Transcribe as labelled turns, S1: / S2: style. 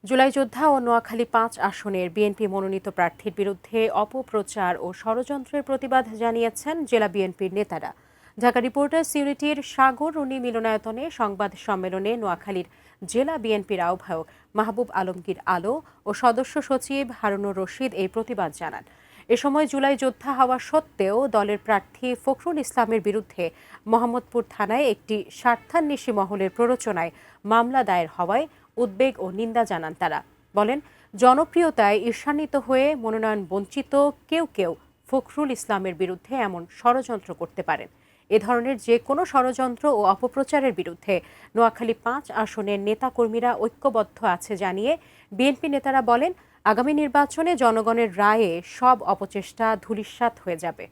S1: জুলাই যোদ্ধা ও নোয়াখালী-৫ আসনের বিএনপি মনোনীত প্রার্থীর বিরুদ্ধে অপপ্রচার ও ষড়যন্ত্রের প্রতিবাদ জানিয়েছেন জেলা বিএনপির নেতারা। ঢাকা রিপোর্টার্স ইউনিটির সাগররুনি মিলনায়তনে সংবাদ সম্মেলনে নোয়াখালীর জেলা বিএনপির আহ্বায়ক মাহবুব আলমগীর আলো ও সদস্য সচিব হারুনুর রশিদ এই প্রতিবাদ জানান। এ সময় জুলাই যোদ্ধা হওয়া সত্ত্বেও দলের প্রার্থী ফখরুল ইসলামের বিরুদ্ধে মোহাম্মদপুর থানায় একটি স্বার্থান্বেষী মহলের প্ররোচনায় মামলা দায়ের হওয়ায় উদ্বেগ ও নিন্দা জানান তারা। বলেন, জনপ্রিয়তায় ঈর্ষান্বিত হয়ে মনোনয়ন বঞ্চিত কেউ কেউ ফখরুল ইসলামের বিরুদ্ধে এমন ষড়যন্ত্র করতে পারেন। এ ধরনের যে কোনো ষড়যন্ত্র ও অপপ্রচারের বিরুদ্ধে নোয়াখালী-৫ আসনের নেতাকর্মীরা ঐক্যবদ্ধ আছে জানিয়ে বিএনপি নেতারা বলেন, আগামী নির্বাচনে জনগণের রায়ে সব অপচেষ্টা ধূলিসাৎ হয়ে যাবে।